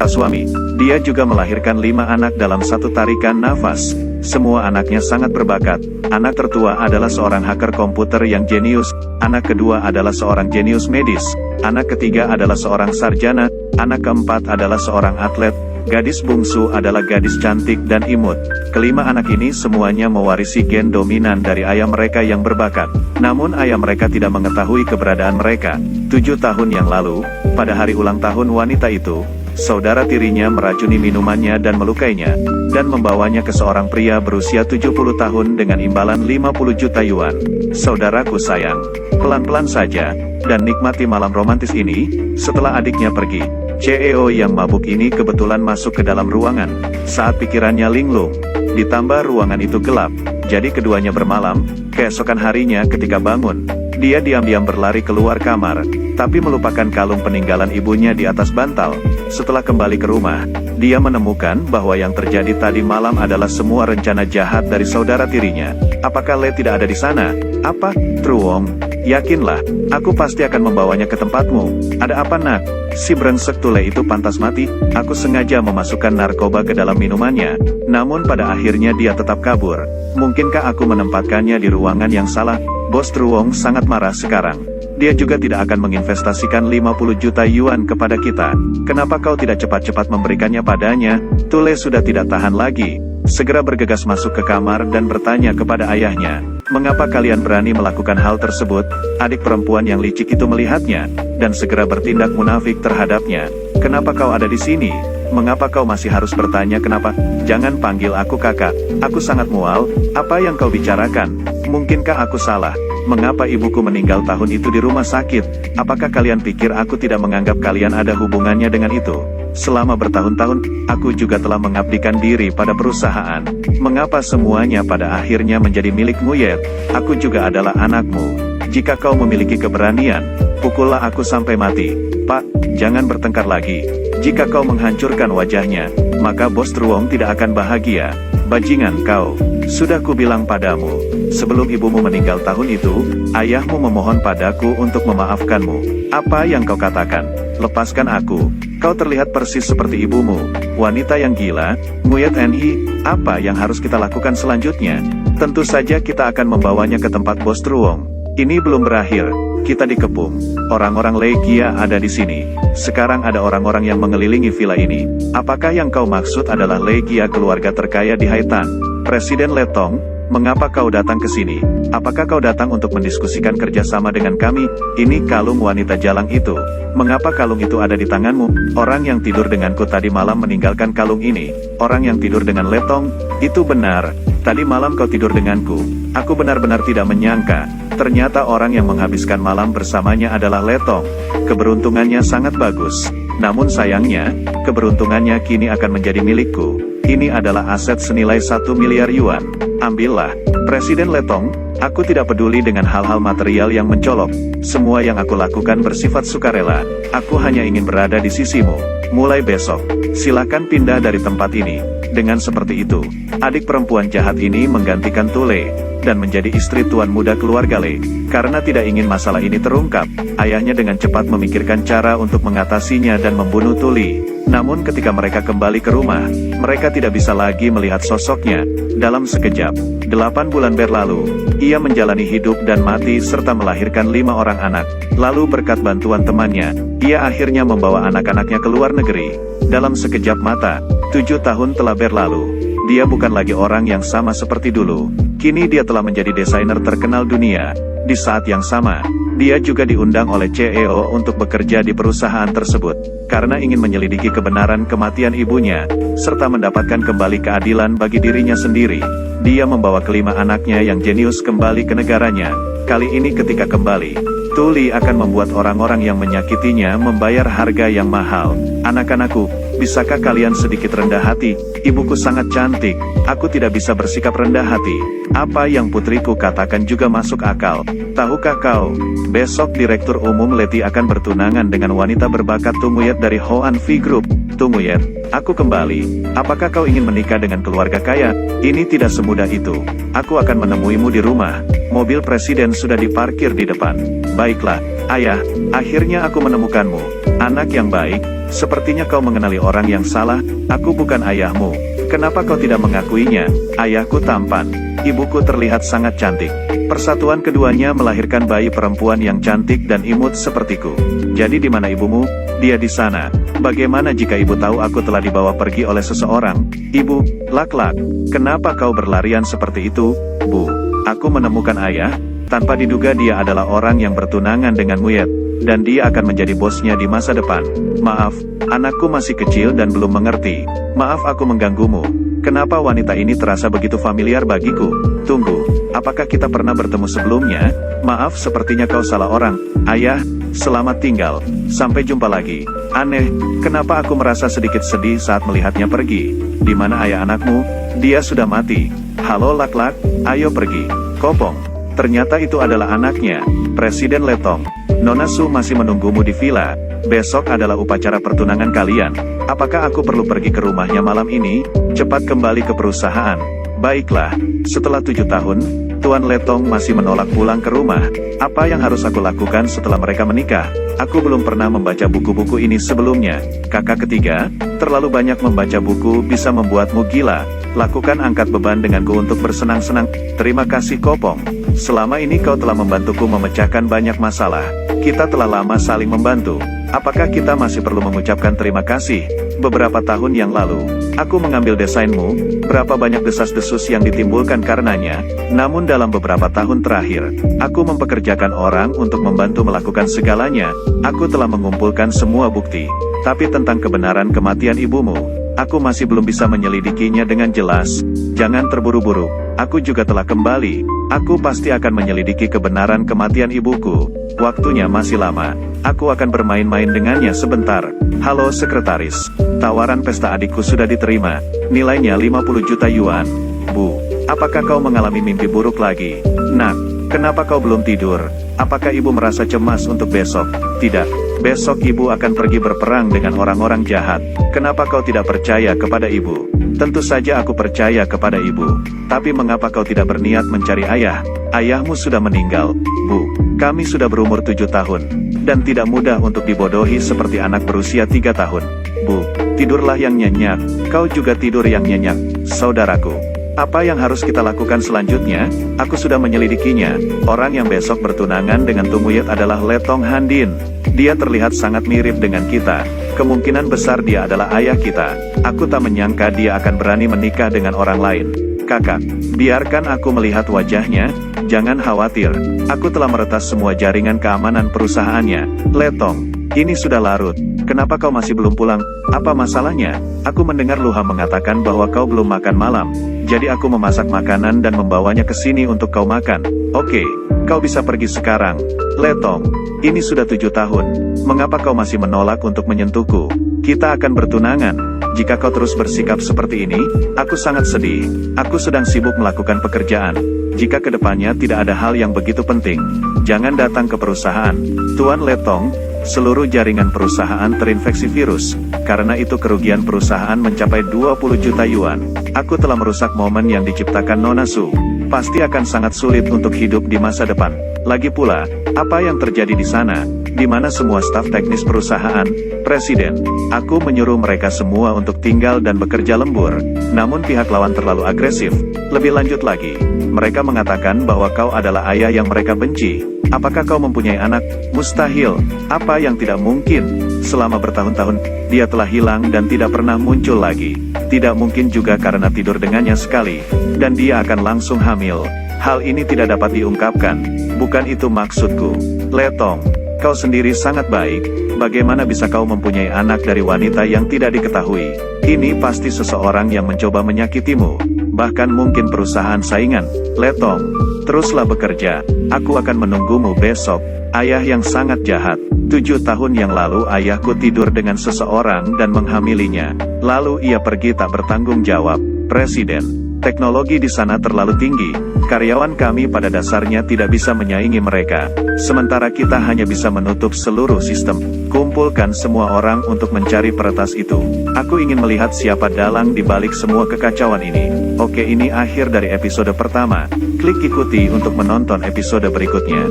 suami. Dia juga melahirkan 5 anak dalam satu tarikan nafas. Semua anaknya sangat berbakat. Anak tertua adalah seorang hacker komputer yang jenius. Anak kedua adalah seorang jenius medis. Anak ketiga adalah seorang sarjana. Anak keempat adalah seorang atlet. Gadis bungsu adalah gadis cantik dan imut. Kelima anak ini semuanya mewarisi gen dominan dari ayah mereka yang berbakat. Namun ayah mereka tidak mengetahui keberadaan mereka. 7 tahun yang lalu, pada hari ulang tahun wanita itu, saudara tirinya meracuni minumannya dan melukainya, dan membawanya ke seorang pria berusia 70 tahun dengan imbalan 50 juta yuan. Saudaraku sayang, pelan-pelan saja, dan nikmati malam romantis ini. Setelah adiknya pergi, CEO yang mabuk ini kebetulan masuk ke dalam ruangan. Saat pikirannya linglung, ditambah ruangan itu gelap, jadi keduanya bermalam. Keesokan harinya ketika bangun, dia diam-diam berlari keluar kamar, tapi melupakan kalung peninggalan ibunya di atas bantal. Setelah kembali ke rumah, dia menemukan bahwa yang terjadi tadi malam adalah semua rencana jahat dari saudara tirinya. Apakah Le tidak ada di sana? Apa, Truong? Yakinlah, aku pasti akan membawanya ke tempatmu. Ada apa nak? Si brengsek Tule itu pantas mati. Aku sengaja memasukkan narkoba ke dalam minumannya, namun pada akhirnya dia tetap kabur. Mungkinkah aku menempatkannya di ruangan yang salah? Bos Truong sangat marah sekarang. Dia juga tidak akan menginvestasikan 50 juta yuan kepada kita. Kenapa kau tidak cepat-cepat memberikannya padanya? Tule sudah tidak tahan lagi. Segera bergegas masuk ke kamar dan bertanya kepada ayahnya, "Mengapa kalian berani melakukan hal tersebut?" Adik perempuan yang licik itu melihatnya, dan segera bertindak munafik terhadapnya. "Kenapa kau ada di sini? Mengapa kau masih harus bertanya kenapa? Jangan panggil aku kakak, aku sangat mual. Apa yang kau bicarakan? Mungkinkah aku salah? Mengapa ibuku meninggal tahun itu di rumah sakit? Apakah kalian pikir aku tidak menganggap kalian ada hubungannya dengan itu? Selama bertahun-tahun, aku juga telah mengabdikan diri pada perusahaan. Mengapa semuanya pada akhirnya menjadi milikmu Yet? Aku juga adalah anakmu. Jika kau memiliki keberanian, pukullah aku sampai mati." "Pak, jangan bertengkar lagi. Jika kau menghancurkan wajahnya, maka Bos Truong tidak akan bahagia. Bajingan kau, sudah kubilang padamu, sebelum ibumu meninggal tahun itu, ayahmu memohon padaku untuk memaafkanmu. Apa yang kau katakan? Lepaskan aku. Kau terlihat persis seperti ibumu, wanita yang gila." "Nguyet Enhi, apa yang harus kita lakukan selanjutnya?" "Tentu saja kita akan membawanya ke tempat Bos Truong. Ini belum berakhir. Kita dikepung. Orang-orang Legia ada di sini. Sekarang ada orang-orang yang mengelilingi villa ini. Apakah yang kau maksud adalah Legia keluarga terkaya di Haitan? Presiden Letong, mengapa kau datang ke sini? Apakah kau datang untuk mendiskusikan kerjasama dengan kami? Ini kalung wanita jalang itu. Mengapa kalung itu ada di tanganmu? Orang yang tidur denganku tadi malam meninggalkan kalung ini. Orang yang tidur dengan Letong? Itu benar. Tadi malam kau tidur denganku. Aku benar-benar tidak menyangka. Ternyata orang yang menghabiskan malam bersamanya adalah Letong. Keberuntungannya sangat bagus. Namun sayangnya, keberuntungannya kini akan menjadi milikku. Ini adalah aset senilai 1 miliar yuan. Ambillah." "Presiden Letong, aku tidak peduli dengan hal-hal material yang mencolok. Semua yang aku lakukan bersifat sukarela. Aku hanya ingin berada di sisimu. Mulai besok, silakan pindah dari tempat ini." Dengan seperti itu, adik perempuan jahat ini menggantikan Tule, dan menjadi istri tuan muda keluarga Le. Karena tidak ingin masalah ini terungkap, ayahnya dengan cepat memikirkan cara untuk mengatasinya dan membunuh Tuli. Namun ketika mereka kembali ke rumah, mereka tidak bisa lagi melihat sosoknya. Dalam sekejap, 8 bulan berlalu, ia menjalani hidup dan mati serta melahirkan 5 orang anak. Lalu berkat bantuan temannya, ia akhirnya membawa anak-anaknya ke luar negeri. Dalam sekejap mata, 7 tahun telah berlalu. Dia bukan lagi orang yang sama seperti dulu. Kini dia telah menjadi desainer terkenal dunia. Di saat yang sama, dia juga diundang oleh CEO untuk bekerja di perusahaan tersebut, karena ingin menyelidiki kebenaran kematian ibunya, serta mendapatkan kembali keadilan bagi dirinya sendiri. Dia membawa kelima anaknya yang jenius kembali ke negaranya. Kali ini ketika kembali, Tuli akan membuat orang-orang yang menyakitinya membayar harga yang mahal. "Anak-anakku, bisakah kalian sedikit rendah hati? Ibuku sangat cantik, aku tidak bisa bersikap rendah hati. Apa yang putriku katakan juga masuk akal. Tahukah kau, besok Direktur Umum Leti akan bertunangan dengan wanita berbakat Tunguyet dari Hoan V Group. Tunguyet, Aku kembali. Apakah kau ingin menikah dengan keluarga kaya? Ini tidak semudah itu. Aku akan menemuimu di rumah. Mobil presiden sudah diparkir di depan. Baiklah, ayah, akhirnya aku menemukanmu. Anak yang baik, sepertinya kau mengenali orang yang salah. Aku bukan ayahmu. Kenapa kau tidak mengakuinya? Ayahku tampan. Ibuku terlihat sangat cantik. Persatuan keduanya melahirkan bayi perempuan yang cantik dan imut sepertiku. Jadi di mana ibumu? Dia di sana. Bagaimana jika ibu tahu aku telah dibawa pergi oleh seseorang? Ibu, lak-lak, kenapa kau berlarian seperti itu? Bu, aku menemukan ayah. Tanpa diduga dia adalah orang yang bertunangan dengan Muyet, dan dia akan menjadi bosnya di masa depan. Maaf, anakku masih kecil dan belum mengerti. Maaf aku mengganggumu. Kenapa wanita ini terasa begitu familiar bagiku? Tunggu, apakah kita pernah bertemu sebelumnya? Maaf, sepertinya kau salah orang. Ayah, selamat tinggal. Sampai jumpa lagi. Aneh, kenapa aku merasa sedikit sedih saat melihatnya pergi? Di mana ayah anakmu? Dia sudah mati. Halo lak-lak, ayo pergi. Kopong, ternyata itu adalah anaknya, Presiden Letong. Nona Su masih menunggumu di villa. Besok adalah upacara pertunangan kalian. Apakah aku perlu pergi ke rumahnya malam ini? Cepat kembali ke perusahaan. Baiklah, setelah 7 tahun, Tuan Letong masih menolak pulang ke rumah. Apa yang harus aku lakukan setelah mereka menikah? Aku belum pernah membaca buku-buku ini sebelumnya. Kakak ketiga, terlalu banyak membaca buku bisa membuatmu gila. Lakukan angkat beban denganku untuk bersenang-senang. Terima kasih Kopong. Selama ini kau telah membantuku memecahkan banyak masalah. Kita telah lama saling membantu. Apakah kita masih perlu mengucapkan terima kasih? Beberapa tahun yang lalu, aku mengambil desainmu. Berapa banyak desas-desus yang ditimbulkan karenanya. Namun dalam beberapa tahun terakhir, aku mempekerjakan orang untuk membantu melakukan segalanya. Aku telah mengumpulkan semua bukti. Tapi tentang kebenaran kematian ibumu, aku masih belum bisa menyelidikinya dengan jelas. Jangan terburu-buru. Aku juga telah kembali. Aku pasti akan menyelidiki kebenaran kematian ibuku. Waktunya masih lama. Aku akan bermain-main dengannya sebentar. Halo sekretaris. Tawaran pesta adikku sudah diterima. Nilainya 50 juta yuan. Bu, apakah kau mengalami mimpi buruk lagi? Nak, kenapa kau belum tidur? Apakah ibu merasa cemas untuk besok? Tidak. Besok ibu akan pergi berperang dengan orang-orang jahat. Kenapa kau tidak percaya kepada ibu? Tentu saja aku percaya kepada ibu. Tapi mengapa kau tidak berniat mencari ayah? Ayahmu sudah meninggal. Bu, kami sudah berumur 7 tahun. Dan tidak mudah untuk dibodohi seperti anak berusia 3 tahun. Bu, tidurlah yang nyenyak. Kau juga tidur yang nyenyak, saudaraku. Apa yang harus kita lakukan selanjutnya? Aku sudah menyelidikinya. Orang yang besok bertunangan dengan Tumuyet adalah Letong Handin. Dia terlihat sangat mirip dengan kita. Kemungkinan besar dia adalah ayah kita. Aku tak menyangka dia akan berani menikah dengan orang lain. Kakak, biarkan aku melihat wajahnya. Jangan khawatir. Aku telah meretas semua jaringan keamanan perusahaannya. Letong, ini sudah larut. Kenapa kau masih belum pulang? Apa masalahnya? Aku mendengar Luha mengatakan bahwa kau belum makan malam. Jadi aku memasak makanan dan membawanya ke sini untuk kau makan. Oke, kau bisa pergi sekarang. Letong, ini sudah 7 tahun. Mengapa kau masih menolak untuk menyentuhku? Kita akan bertunangan. Jika kau terus bersikap seperti ini, aku sangat sedih. Aku sedang sibuk melakukan pekerjaan. Jika kedepannya tidak ada hal yang begitu penting, jangan datang ke perusahaan. Tuan Letong, seluruh jaringan perusahaan terinfeksi virus. Karena itu kerugian perusahaan mencapai 20 juta yuan. Aku telah merusak momen yang diciptakan Nona Su. Pasti akan sangat sulit untuk hidup di masa depan. Lagi pula, apa yang terjadi di sana? Di mana semua staf teknis perusahaan? Presiden, aku menyuruh mereka semua untuk tinggal dan bekerja lembur. Namun pihak lawan terlalu agresif. Lebih lanjut lagi, mereka mengatakan bahwa kau adalah ayah yang mereka benci. Apakah kau mempunyai anak? Mustahil. Apa yang tidak mungkin? Selama bertahun-tahun, dia telah hilang dan tidak pernah muncul lagi. Tidak mungkin juga karena tidur dengannya sekali. Dan dia akan langsung hamil. Hal ini tidak dapat diungkapkan. Bukan itu maksudku. Letong, kau sendiri sangat baik. Bagaimana bisa kau mempunyai anak dari wanita yang tidak diketahui? Ini pasti seseorang yang mencoba menyakitimu. Bahkan mungkin perusahaan saingan. Letong, teruslah bekerja. Aku akan menunggumu besok. Ayah yang sangat jahat. 7 tahun yang lalu ayahku tidur dengan seseorang dan menghamilinya. Lalu ia pergi tak bertanggung jawab. Presiden, Teknologi di sana terlalu tinggi, karyawan kami pada dasarnya tidak bisa menyaingi mereka. Sementara kita hanya bisa menutup seluruh sistem. Kumpulkan semua orang untuk mencari peretas itu. Aku ingin melihat siapa dalang di balik semua kekacauan ini. Oke, ini akhir dari episode pertama. Klik ikuti untuk menonton episode berikutnya.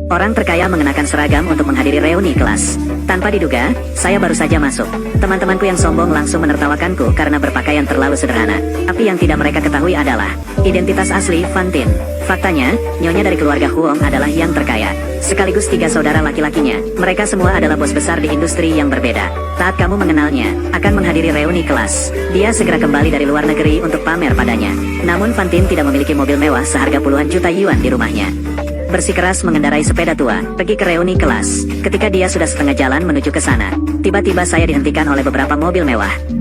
Orang terkaya mengenakan seragam untuk menghadiri reuni kelas. Tanpa diduga, saya baru saja masuk. Teman-temanku yang sombong langsung menertawakanku karena berpakaian terlalu sederhana. Tapi yang tidak mereka ketahui adalah identitas asli Van Tin. Faktanya, nyonya dari keluarga Huong adalah yang terkaya, sekaligus 3 saudara laki-lakinya. Mereka semua adalah bos besar di industri yang berbeda. Saat kamu mengenalnya, akan menghadiri reuni kelas. Dia segera kembali dari luar negeri untuk pamer padanya. Namun Van Tin tidak memiliki mobil mewah seharga puluhan juta yuan di rumahnya. Bersikeras mengendarai sepeda tua, pergi ke reuni kelas. Ketika dia sudah setengah jalan menuju ke sana, tiba-tiba saya dihentikan oleh beberapa mobil mewah.